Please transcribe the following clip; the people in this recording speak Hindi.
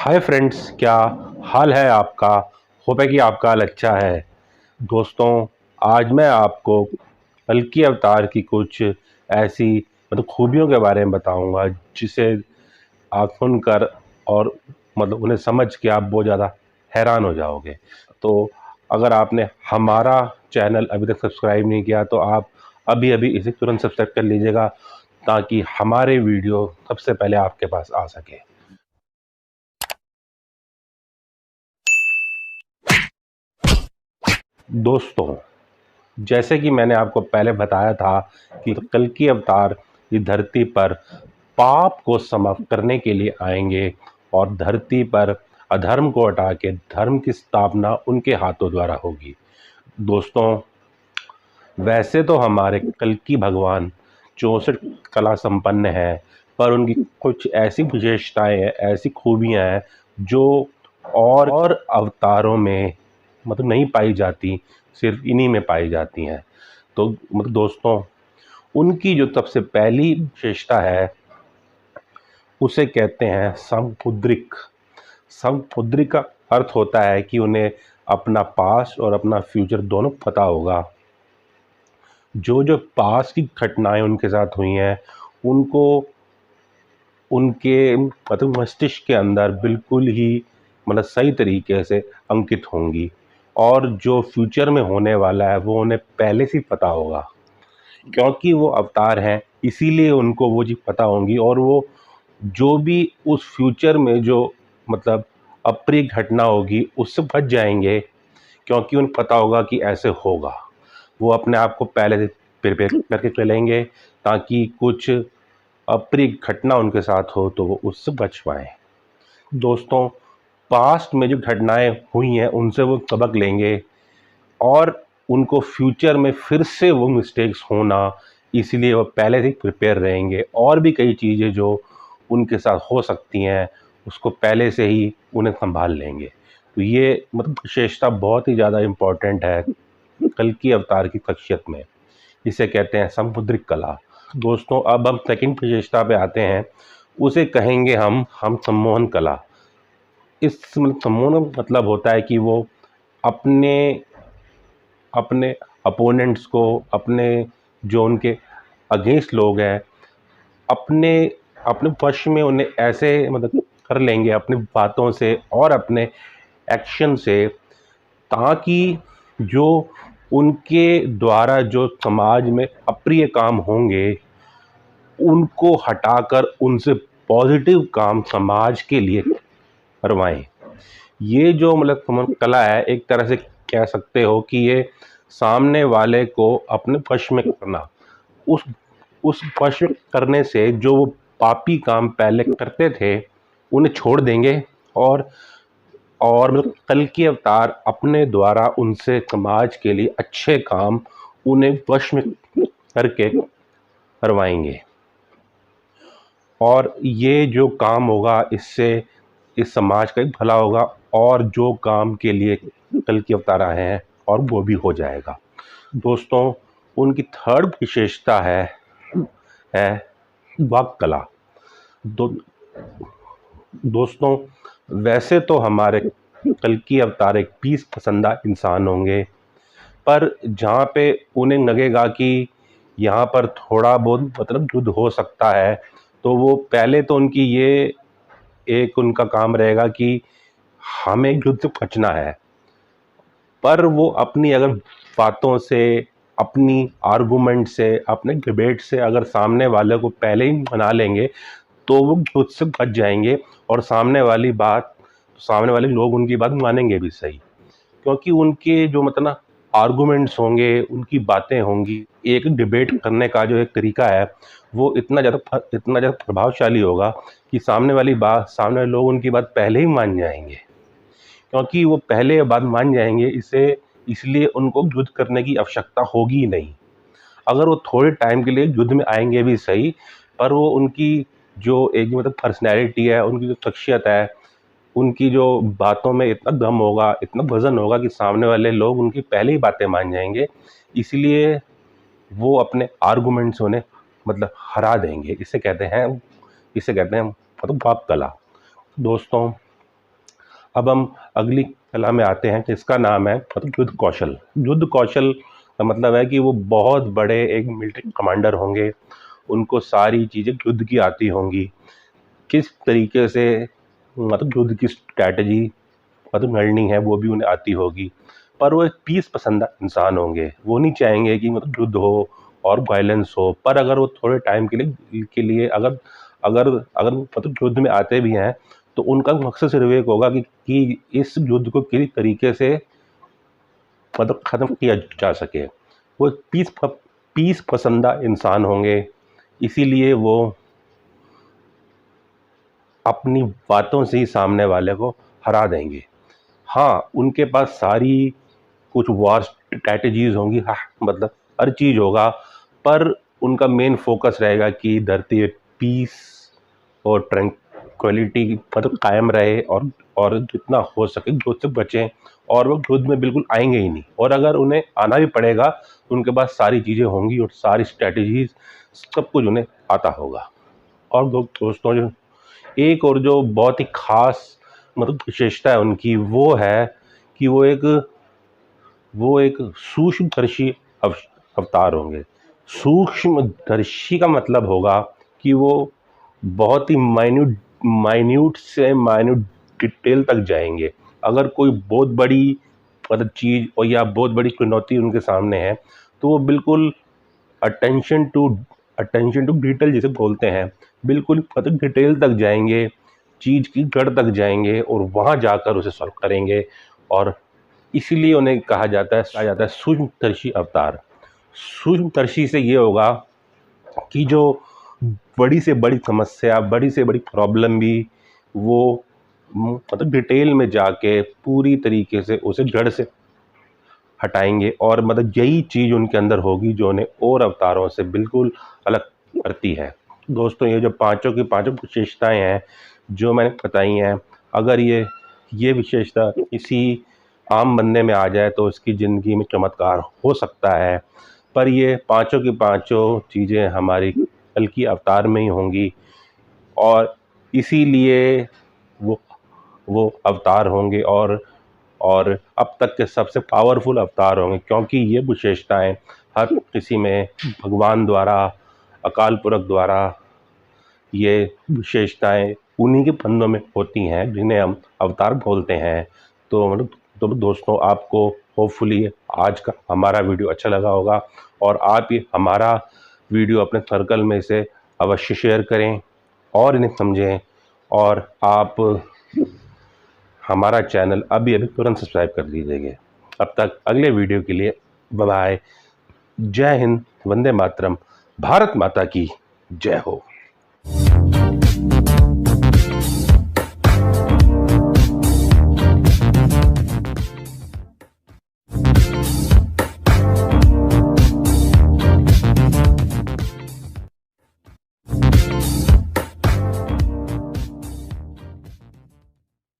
हाय फ्रेंड्स, क्या हाल है आपका। होप है कि आपका हाल अच्छा है। दोस्तों, आज मैं आपको कल्कि अवतार की कुछ ऐसी खूबियों के बारे में बताऊंगा जिसे आप सुनकर और उन्हें समझ के आप बहुत ज़्यादा हैरान हो जाओगे। तो अगर आपने हमारा चैनल अभी तक सब्सक्राइब नहीं किया तो आप अभी अभी इसे तुरंत सब्सक्राइब कर लीजिएगा, ताकि हमारे वीडियो सबसे पहले आपके पास आ सके। दोस्तों, जैसे कि मैंने आपको पहले बताया था कि कल्कि अवतार इस धरती पर पाप को समाप्त करने के लिए आएंगे और धरती पर अधर्म को हटा के धर्म की स्थापना उनके हाथों द्वारा होगी। दोस्तों, वैसे तो हमारे कल्कि भगवान 64 कला संपन्न है, पर उनकी कुछ ऐसी विशेषताएं हैं, ऐसी खूबियां हैं जो और अवतारों में नहीं पाई जाती, सिर्फ इन्हीं में पाई जाती हैं। तो दोस्तों, उनकी जो सबसे पहली विशेषता है उसे कहते हैं समुद्रिक। समुद्रिक का अर्थ होता है कि उन्हें अपना पास्ट और अपना फ्यूचर दोनों पता होगा। जो जो पास्ट की घटनाएं उनके साथ हुई हैं उनको उनके मस्तिष्क के अंदर बिल्कुल ही सही तरीके से अंकित होंगी, और जो फ्यूचर में होने वाला है वो उन्हें पहले से ही पता होगा। क्योंकि वो अवतार हैं, इसीलिए उनको वो चीज़ पता होंगी, और वो जो भी उस फ्यूचर में जो अप्रिय घटना होगी उससे बच जाएंगे, क्योंकि उन्हें पता होगा कि ऐसे होगा। वो अपने आप को पहले से प्रिपेयर करके चलेंगे, ताकि कुछ अप्रिय घटना उनके साथ हो तो वो उससे बच पाए। दोस्तों, पास्ट में जो घटनाएं हुई हैं उनसे वो सबक लेंगे, और उनको फ्यूचर में फिर से वो मिस्टेक्स होना, इसलिए वो पहले से ही प्रिपेयर रहेंगे, और भी कई चीज़ें जो उनके साथ हो सकती हैं उसको पहले से ही उन्हें संभाल लेंगे। तो ये विशेषता बहुत ही ज़्यादा इम्पोर्टेंट है कल्कि अवतार की शख्सियत में। इसे कहते हैं समुद्रिक कला। दोस्तों, अब हम सेकंड विशेषता पे आते हैं, उसे कहेंगे हम सम्मोहन कला। इस सम्मोहन का मतलब होता है कि वो अपने अपने अपोनेंट्स को, अपने जो उनके अगेंस्ट लोग हैं, अपने अपने वश में उन्हें ऐसे कर लेंगे अपनी बातों से और अपने एक्शन से, ताकि जो उनके द्वारा जो समाज में अप्रिय काम होंगे उनको हटाकर उनसे पॉजिटिव काम समाज के लिए करवाएं। ये जो कला है, एक तरह से कह सकते हो कि ये सामने वाले को अपने वश में करना, उस वश में करने से जो वो पापी काम पहले करते थे उन्हें छोड़ देंगे, और कल्कि अवतार अपने द्वारा उनसे समाज के लिए अच्छे काम उन्हें वश में करके करवाएंगे। और ये जो काम होगा, इससे इस समाज का एक भला होगा, और जो काम के लिए कल्कि अवतार आए हैं और वो भी हो जाएगा। दोस्तों, उनकी थर्ड विशेषता है वाक कला। दो, दोस्तों, वैसे तो हमारे कल्कि अवतार एक पीस पसंदा इंसान होंगे, पर जहाँ पे उन्हें लगेगा कि यहाँ पर थोड़ा बहुत युद्ध हो सकता है, तो वो पहले तो उनकी ये एक उनका काम रहेगा कि हमें युद्ध से बचना है। पर वो अपनी अगर बातों से, अपनी आर्गूमेंट से, अपने डिबेट से अगर सामने वाले को पहले ही मना लेंगे तो वो युद्ध से बच जाएंगे, और सामने वाले लोग उनकी बात मानेंगे भी सही, क्योंकि उनके जो आर्गूमेंट्स होंगे, उनकी बातें होंगी, एक डिबेट करने का जो एक तरीका है वो इतना ज़्यादा प्रभावशाली होगा कि सामने वाले लोग उनकी बात पहले ही मान जाएंगे। क्योंकि वो पहले बात मान जाएंगे, इसलिए उनको युद्ध करने की आवश्यकता होगी ही नहीं। अगर वो थोड़े टाइम के लिए युद्ध में आएंगे भी सही, पर वो उनकी जो एक पर्सनैलिटी है, उनकी जो शख्सियत है, उनकी जो बातों में इतना दम होगा, इतना वजन होगा कि सामने वाले लोग उनकी पहले ही बातें मान जाएंगे। इसलिए वो अपने आर्गूमेंट्स उन्हें हरा देंगे। इसे कहते हैं वाक कला। दोस्तों, अब हम अगली कला में आते हैं, जिसका नाम है मतलब युद्ध कौशल। युद्ध कौशल का मतलब है कि वो बहुत बड़े एक मिलिट्री कमांडर होंगे, उनको सारी चीज़ें युद्ध की आती होंगी, किस तरीके से मतलब युद्ध की स्ट्रैटेजी मतलब लड़नी है वो भी उन्हें आती होगी। पर वो एक पीस पसंद इंसान होंगे, वो नहीं चाहेंगे कि मतलब युद्ध हो और वायलेंस हो। पर अगर वो थोड़े टाइम के लिए अगर अगर अगर मतलब युद्ध में आते भी हैं तो उनका मकसद सिर्फ एक होगा कि इस युद्ध को किसी तरीके से मतलब ख़त्म किया जा सके। वो पीस पसंदा इंसान होंगे, इसीलिए वो अपनी बातों से ही सामने वाले को हरा देंगे। हाँ, उनके पास सारी कुछ वार स्ट्रैटेजीज होंगी, हाँ मतलब हर चीज़ होगा, पर उनका मेन फोकस रहेगा कि धरती पे पीस और ट्रैंक्विलिटी मतलब कायम रहे, और जितना हो सके युद्ध से बचें, और वो युद्ध में बिल्कुल आएंगे ही नहीं। और अगर उन्हें आना भी पड़ेगा तो उनके पास सारी चीज़ें होंगी और सारी स्ट्रैटेजीज सब कुछ उन्हें आता होगा। और दोस्तों, जो एक और जो बहुत ही खास मतलब विशेषता है उनकी, वो है कि वो एक सूक्ष्मदर्शी अवतार होंगे। सूक्ष्मदर्शी का मतलब होगा कि वो बहुत ही माइन्यूट से माइन्यूट डिटेल तक जाएंगे। अगर कोई बहुत बड़ी मतलब चीज़ और या बहुत बड़ी चुनौती उनके सामने है तो वो बिल्कुल अटेंशन टू डिटेल जिसे बोलते हैं, बिल्कुल मतलब डिटेल तक जाएंगे, चीज़ की जड़ तक जाएंगे और वहाँ जाकर उसे सॉल्व करेंगे। और इसीलिए उन्हें कहा जाता है सूक्ष्मदर्शी अवतार। सूक्ष्मदर्शी से ये होगा कि जो बड़ी से बड़ी समस्या, बड़ी से बड़ी प्रॉब्लम भी वो मतलब डिटेल में जाके पूरी तरीके से उसे जड़ से हटाएंगे। और मतलब यही चीज़ उनके अंदर होगी जो उन्हें और अवतारों से बिल्कुल अलग करती है। दोस्तों, ये जो पांचों की पांचों विशेषताएं हैं जो मैंने बताई हैं, अगर ये विशेषता किसी आम बंदे में आ जाए तो उसकी ज़िंदगी में चमत्कार हो सकता है। पर ये पांचों की पांचों चीज़ें हमारी कल की अवतार में ही होंगी, और इसीलिए वो अवतार होंगे, और अब तक के सबसे पावरफुल अवतार होंगे, क्योंकि ये विशेषताएं हर किसी में भगवान द्वारा, अकाल पुरख द्वारा ये विशेषताएं उन्हीं के बंदों में होती हैं जिन्हें हम अवतार बोलते हैं। तो मतलब तो दोस्तों, आपको होपफुली आज का हमारा वीडियो अच्छा लगा होगा, और आप ये हमारा वीडियो अपने सर्कल में से अवश्य शेयर करें और इन्हें समझें। और आप हमारा चैनल अभी तुरंत सब्सक्राइब कर लीजिए। अब तक अगले वीडियो के लिए बाय बाय। जय हिंद, वंदे मातरम, भारत माता की जय हो।